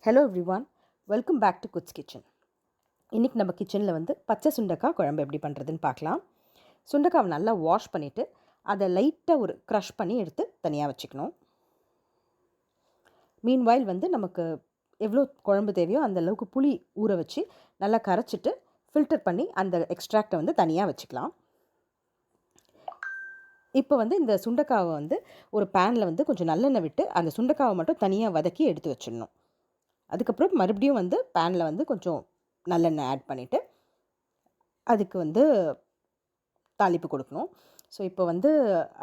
Hello everyone, welcome back to goods kitchen. இன்றைக்கி நம்ம கிச்சனில் பச்சை சுண்டக்காய் குழம்பு எப்படி பண்ணுறதுன்னு பார்க்கலாம். சுண்டக்காவை நல்லா வாஷ் பண்ணிவிட்டு அதை லைட்டாக ஒரு க்ரஷ் பண்ணி எடுத்து தனியாக வச்சுக்கணும். மீன்வாயில் நமக்கு எவ்வளோ குழம்பு தேவையோ அந்த அளவுக்கு புளி ஊற வச்சு நல்லா கரைச்சிட்டு ஃபில்டர் பண்ணி அந்த எக்ஸ்ட்ராக்டை தனியாக வச்சுக்கலாம். இப்போ இந்த சுண்டக்காவை ஒரு பேனில் கொஞ்சம் நல்லெண்ணெய் விட்டு அந்த சுண்டக்காவை மட்டும் தனியாக வதக்கி எடுத்து வச்சிடணும். அதுக்கப்புறம் மறுபடியும் பேனில் கொஞ்சம் நல்லெண்ணெய் ஆட் பண்ணிவிட்டு அதுக்கு தாளிப்பு கொடுக்கணும். ஸோ இப்போ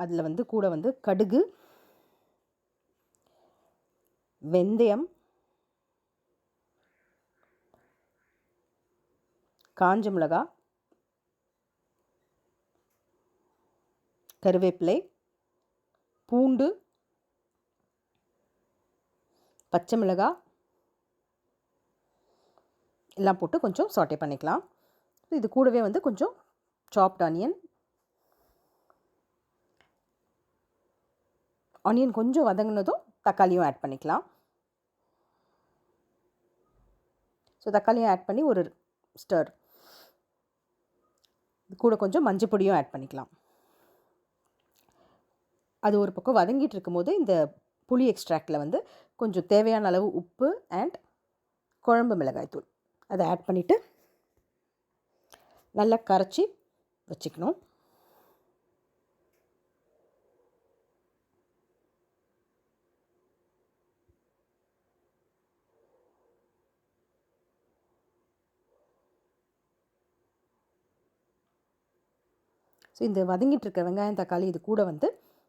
அதில் கூட கடுகு, வெந்தயம், காஞ்ச மிளகாய், கருவேப்பிலை, பூண்டு, பச்சை மிளகாய் எல்லாம் போட்டு கொஞ்சம் சாட்டே பண்ணிக்கலாம். இது கூடவே கொஞ்சம் சாப்ட் ஆனியன் கொஞ்சம் வதங்கினதும் தக்காளியும் ஆட் பண்ணிக்கலாம். ஸோ தக்காளியும் ஆட் பண்ணி ஒரு ஸ்டர். இது கூட கொஞ்சம் மஞ்சள் பொடியும் ஆட் பண்ணிக்கலாம். அது ஒரு பக்கம் வதங்கிட்டு இருக்கும்போது இந்த புளி எக்ஸ்ட்ராக்டில் கொஞ்சம் தேவையான அளவு உப்பு அண்ட் குழம்பு மிளகாய்த்தூள் அதை ஆட் பண்ணிவிட்டு நல்லா கரைச்சி வச்சுக்கணும். ஸோ இந்த வதங்கிட்டு இருக்க வெங்காயம் தக்காளி இது கூட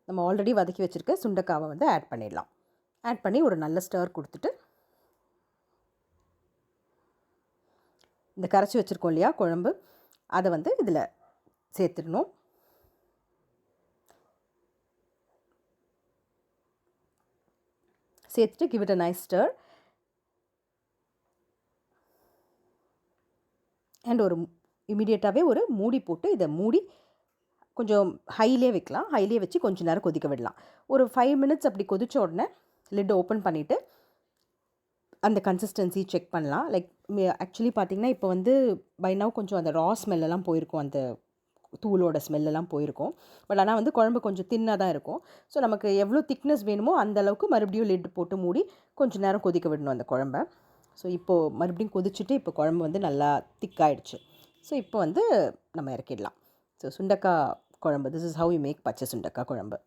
நம்ம ஆல்ரெடி வதக்கி வச்சுருக்க சுண்டக்காவை ஆட் பண்ணிடலாம். ஆட் பண்ணி ஒரு நல்ல ஸ்டர் கொடுத்துட்டு இந்த கரைச்சி வச்சுருக்கோம் இல்லையா குழம்பு, அதை இதில் சேர்த்துடணும். சேர்த்துட்டு give it a nice stir and ஒரு இமீடியட்டாகவே ஒரு மூடி போட்டு இதை மூடி கொஞ்சம் ஹைலே வைக்கலாம். ஹைலே வச்சு கொஞ்சம் நேரம் கொதிக்க விடலாம். ஒரு 5 மினிட்ஸ் அப்படி கொதித்த உடனே லிட் ஓப்பன் பண்ணிவிட்டு அந்த கன்சிஸ்டன்சி செக் பண்ணலாம். லைக் ஆக்சுவலி பார்த்திங்கன்னா இப்போ பை நவ் கொஞ்சம் அந்த ரா ஸ்மெல்லாம் போயிருக்கும், அந்த தூளோட ஸ்மெல்லாம் போயிருக்கும். பட் ஆனால் குழம்பு கொஞ்சம் தின்னாக தான் இருக்கும். ஸோ நமக்கு எவ்வளோ திக்னஸ் வேணுமோ அந்த அளவுக்கு மறுபடியும் லிட் போட்டு மூடி கொஞ்சம் நேரம் கொதிக்க விடணும் அந்த குழம்ப. ஸோ இப்போது மறுபடியும் கொதிச்சுட்டு இப்போ குழம்பு நல்லா திக்காயிடுச்சு. ஸோ இப்போ நம்ம இறக்கிடலாம். ஸோ சுண்டக்காய் குழம்பு, this is how you make பச்சை சுண்டக்காய் குழம்பு.